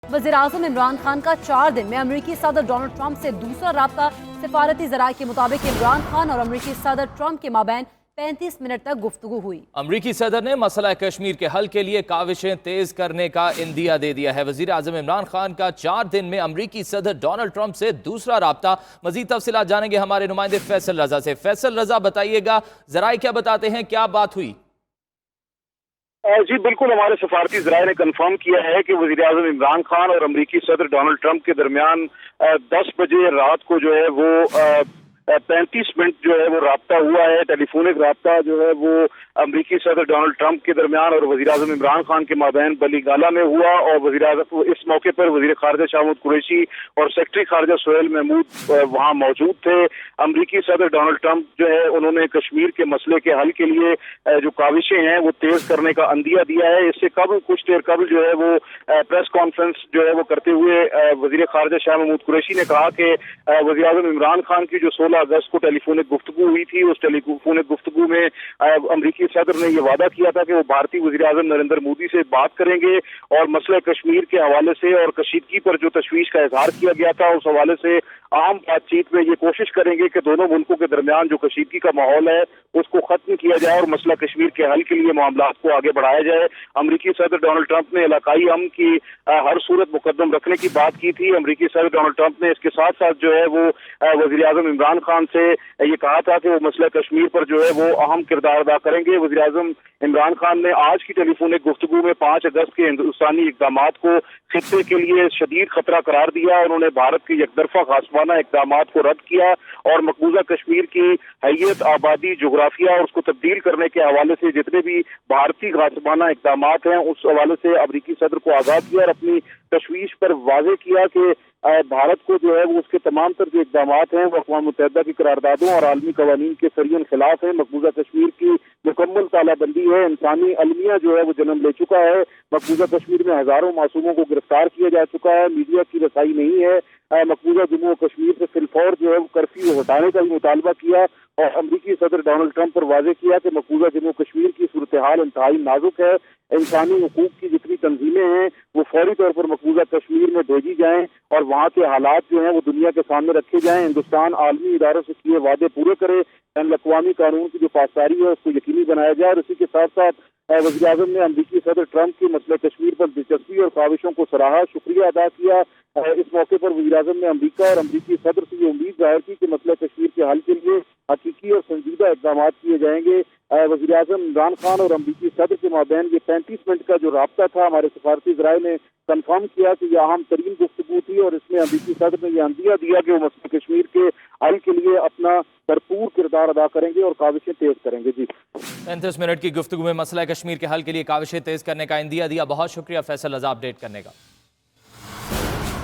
वज़ीर-ए-आज़म इमरान खान का 4 दिन में अमरीकी सदर डोनाल्ड ट्रंप से दूसरा राब्ता। सिफारती ज़राए के मुताबिक इमरान खान और अमरीकी सदर ट्रंप के माबैन 35 मिनट तक गुफ्तगू हुई। अमरीकी सदर ने मसला कश्मीर के हल के लिए काविशें तेज करने का इंदिया दे दिया है। वज़ीर-ए-आज़म इमरान खान का 4 दिन में अमरीकी सदर डोनाल्ड ट्रंप से दूसरा राब्ता। मज़ीद तफसीलात जानेंगे हमारे नुमाइंदे फैसल रजा से। फैसल रजा, बताइएगा ज़राए क्या बताते हैं, क्या बात हुई? जी बिल्कुल, हमारे सफारती ज़राए ने कन्फर्म किया है कि वज़ीर-ए-आज़म इमरान खान और अमरीकी सदर डोनाल्ड ट्रंप के दरमियान 10 बजे रात को जो है वो 35 मिनट जो है वो राब्ता हुआ है। टेलीफोनिक राब्ता जो है वो अमरीकी सदर डोनाल्ड ट्रंप के दरमियान और वज़ीर-ए-आज़म इमरान खान के माबैन बलीगाला में हुआ। और वज़ीर-ए-आज़म इस मौके पर वज़ीर ख़ारिजा शाह महमूद कुरैशी और सेक्रेटरी ख़ारिजा सुहेल महमूद वहाँ मौजूद थे। अमरीकी सदर डोनाल्ड ट्रंप जो है उन्होंने कश्मीर के मसले के हल के लिए जो काविशें हैं वो तेज करने का अंदिया दिया है। इससे कुछ देर कबल जो है वो प्रेस कॉन्फ्रेंस जो है वो करते हुए वज़ीर ख़ारिजा शाह महमूद कुरैशी ने कहा कि वज़ीर-ए-आज़म इमरान खान की जो 16 अगस्त को टेलीफोनिक गुफ्तगू हुई थी, उस टेलीफोनिक गुफ्तगू में अमरीकी सदर ने ये वादा किया था कि वो भारतीय वज़ीर-ए-आज़म नरेंद्र मोदी से बात करेंगे और मसले कश्मीर के हवाले से और कशीदगी पर जो तशवीश का इजहार किया गया था उस हवाले से आम बातचीत में ये कोशिश करेंगे कि दोनों मुल्कों के दरमियान जो कशीदगी का माहौल है उसको खत्म किया जाए और मसला कश्मीर के हल के लिए मामलात को आगे बढ़ाया जाए। अमरीकी सदर डोनाल्ड ट्रंप ने इलाकाई अमन की हर सूरत मुकद्दम रखने की बात की थी। अमरीकी सदर डोनाल्ड ट्रंप ने इसके साथ साथ जो है वो वज़ीर-ए-आज़म इमरान खान से ये कहा था कि वो मसला कश्मीर पर जो है वो अहम किरदार अदा करेंगे। वज़ीर-ए-आज़म इमरान खान ने आज की टेलीफोनिक गुफ्तगू में 5 अगस्त के हिंदुस्तानी इक़दामात को खित्ते के लिए शदीद खतरा करार दिया। उन्होंने भारत की यकदरफा गासबाना इक़दामात को रद्द किया और मकबूजा कश्मीर की हैयत, आबादी, जोग्राफिया और उसको तब्दील करने के हवाले से जितने भी भारतीय गासबाना इक़दामात हैं उस हवाले से अमरीकी सदर को आगाह किया और अपनी तशवीश पर वाज़ेह किया कि भारत को जो है वो उसके तमाम तर जो इक़दामात हैं वो अक़वाम मुत्तहिदा की करारदादों और आलमी कवानीन के सरियन खिलाफ है। मकबूजा कश्मीर की मुकम्मल तालाबंदी है। इंसानी अलमिया जो है वो जन्म ले चुका है। मकबूजा कश्मीर में हजारों मासूमों को गिरफ्तार किया जा चुका है। मीडिया की रसाई नहीं है। मकबूजा जम्मू कश्मीर से फिलफौर जो है वो कर्फ्यू हटाने का भी मुतालबा किया और अमरीकी सदर डोनाल्ड ट्रंप पर वाज़ेह किया कि मकबूजा जम्मू कश्मीर की सूरत हाल इंतहाई नाजुक है। इंसानी हुकूक की जितनी तंजीमें हैं वो फौरी तौर पर मकबूजा कश्मीर में भेजी जाएं और वहाँ के हालात जो हैं वो दुनिया के सामने रखे जाएं। हिंदुस्तान आलमी इदारों से किए वादे पूरे करे, बैनुल-अक़वामी कानून की जो पासदारी है उसको यकीनी बनाया जाए। और इसी के साथ साथ वज़ीर-ए-आज़म ने अमरीकी सदर ट्रंप की मसले कश्मीर पर दिलचस्पी और काविशों को सराहा, शुक्रिया अदा किया। इस मौके पर वज़ीर-ए-आज़म ने अमरीका और अमरीकी सदर से ये उम्मीद जाहिर की कि मसले कश्मीर के हल के लिए हकीकी और संजीदा इक़दाम किए जाएंगे। वज़ीर-ए-आज़म इमरान खान और अमरीकी सदर के माबैन ये 35 मिनट का जो राब्ता था, हमारे सफारती ज़राए ने कन्फर्म किया कि यह अहम तरीन गुफ्तगू थी और इसमें अमरीकी सदर ने यह अंदिया दिया कि वो मसले कश्मीर के हल के लिए अपना भरपूर किरदार अदा करेंगे और काविशें तेज करेंगे। जी 35 मिनट की गुफ्तगू में मसला कश्मीर के हल के लिए काविशें तेज करने का इंदिया दिया। बहुत शुक्रिया फैसल रजा अपडेट करने का।